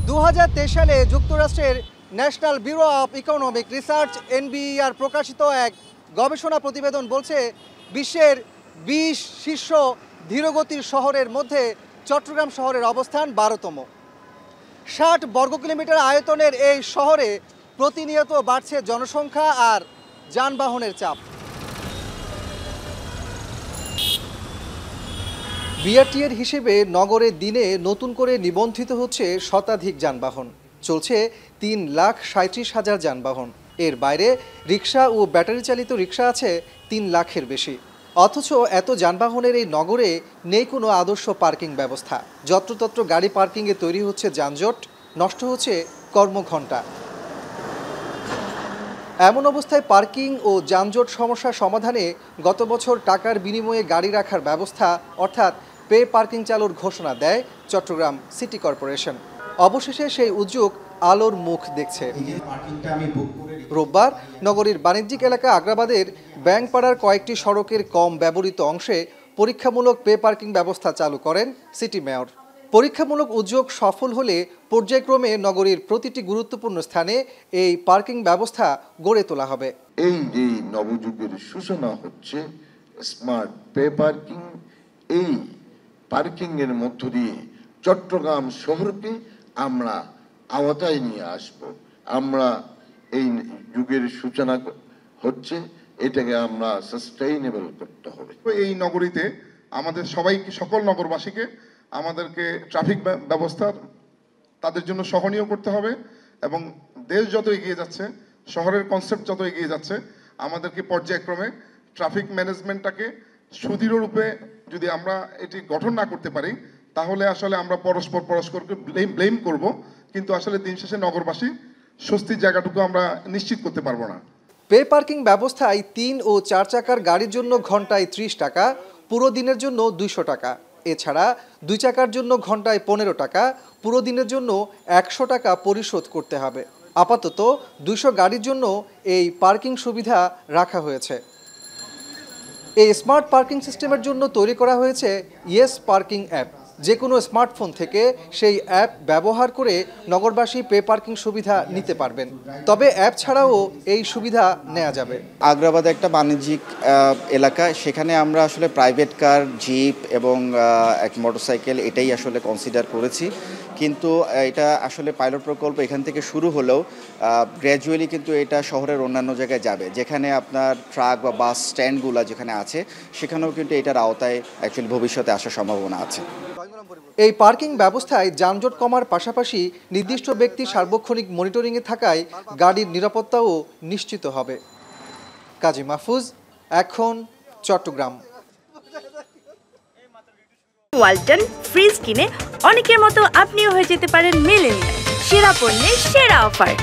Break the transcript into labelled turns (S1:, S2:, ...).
S1: 2023 সালে যুক্তরাষ্ট্রের national bureau of economic research NBER প্রকাশিত এক গবেষণা প্রতিবেদন বলছে বিশ্বের 20 শীর্ষ ধীরগতির শহরের মধ্যে চট্টগ্রাম শহরের অবস্থান 12তম। 60 বর্গ কিলোমিটার আয়তনের এই শহরে প্রতিনিয়ত বাড়ছে জনসংখ্যা আর যানবাহনের চাপ। বিআরটিএর হিসেবে নগরে দিনে নতুন করে নিবন্ধিত হচ্ছে শতাধিক যানবাহন, চলছে 3,37,000 যানবাহন। এর বাইরে রিক্সা ও ব্যাটারি চালিত রিক্সা আছে 3 লাখের বেশি। অথচ এত যানবাহনের এই নগরে নেই কোনো আদর্শ পার্কিং ব্যবস্থা। যত্রতত্র গাড়ি পার্কিংয়ে তৈরি হচ্ছে যানজট, নষ্ট হচ্ছে কর্মঘণ্টা। এমন অবস্থায় পার্কিং ও যানজট সমস্যা সমাধানে গত বছর টাকার বিনিময়ে গাড়ি রাখার ব্যবস্থা অর্থাৎ পে পার্কিং চালুর ঘোষণা দেয় চট্টগ্রাম সিটি কর্পোরেশন। অবশেষে সেই উদ্যোগ আলোর মুখ দেখছে। রোববার নগরীর বাণিজ্যিক এলাকা আগ্রাবাদের ব্যাংকপাড়ার কয়েকটি সড়কের কম ব্যবহৃত অংশে পরীক্ষামূলক পে পার্কিং ব্যবস্থা চালু করেন সিটি মেয়র। পরীক্ষামূলক উদ্যোগ সফল হলে পর্যায়ক্রমে নগরীর প্রতিটি গুরুত্বপূর্ণ স্থানে এই পার্কিং ব্যবস্থা গড়ে তোলা হবে।
S2: এই যে নবযুগের সূচনা হচ্ছে স্মার্ট পে পার্কিং, এই পার্কিং এর মধ্য দিয়ে চট্টগ্রাম শহরকে আমরা আওতায় নিয়ে আসব। আমরা এই যুগের সূচনা হচ্ছে, এটাকে আমরা সাস্টেইনেবল করতে হবে।
S3: এই নগরীতে আমাদের সবাইকে, সকল নগরবাসীকে আমাদেরকে ট্রাফিক ব্যবস্থার তাদের জন্য সহনীয় করতে হবে এবং দেশ যত এগিয়ে যাচ্ছে, শহরের কনসেপ্ট যত এগিয়ে যাচ্ছে, আমাদেরকে পর্যায়ক্রমে ট্রাফিক ম্যানেজমেন্টটাকে সুদৃঢ় রূপে যদি আমরা এটি গঠন না করতে পারি, তাহলে আসলে আমরা পরস্পরকে ব্লেম করব, কিন্তু আসলে দিন শেষে নগরবাসী স্বস্তির জায়গাটুকু আমরা নিশ্চিত করতে পারবো না।
S1: পে পার্কিং ব্যবস্থায় 3 ও 4 চাকার গাড়ির জন্য ঘন্টায় 30 টাকা, পুরো দিনের জন্য 200 টাকা। এছাড়া 2 চাকার জন্য ঘন্টায় 15 টাকা, পুরো দিনের জন্য 100 টাকা পরিশোধ করতে হবে। আপাতত 200 গাড়ির জন্য এই পার্কিং সুবিধা রাখা হয়েছে। এই স্মার্ট পার্কিং সিস্টেমের জন্য তৈরি করা হয়েছে ইয়েস পার্কিং অ্যাপ। যে কোনো স্মার্টফোন থেকে সেই অ্যাপ ব্যবহার করে নগরবাসী পে পার্কিং সুবিধা নিতে পারবেন। তবে অ্যাপ ছাড়াও এই সুবিধা নেওয়া যাবে।
S4: আগ্রাবাদ একটা বাণিজ্যিক এলাকা, সেখানে আমরা আসলে প্রাইভেট কার, জিপ এবং এক মোটরসাইকেল এটাই আসলে কনসিডার করেছি। কিন্তু এটা আসলে পাইলট প্রকল্প এখান থেকে শুরু হলেও গ্র্যাজুয়ালি কিন্তু এটা শহরের অন্যান্য জায়গায় যাবে, যেখানে আপনার ট্রাক বা বাস স্ট্যান্ডগুলো যেখানে আছে সেখানেও কিন্তু এটার আওতায় অ্যাকচুয়ালি ভবিষ্যতে আসার সম্ভাবনা আছে।
S1: এই পার্কিং ব্যবস্থায় যানজট কমার পাশাপাশি নির্দিষ্ট ব্যক্তি সার্বক্ষণিক মনিটরিংয়ে থাকায় গাড়ির নিরাপত্তাও নিশ্চিত হবে। কাজী মাহফুজ, এখন চট্টগ্রাম।
S5: ওয়ালটন ফ্রিজ কিনে অনেকের মতো আপনিও হয়ে যেতে পারেন মিলেনিয়াল। সেরা পণ্যের সেরা অফার।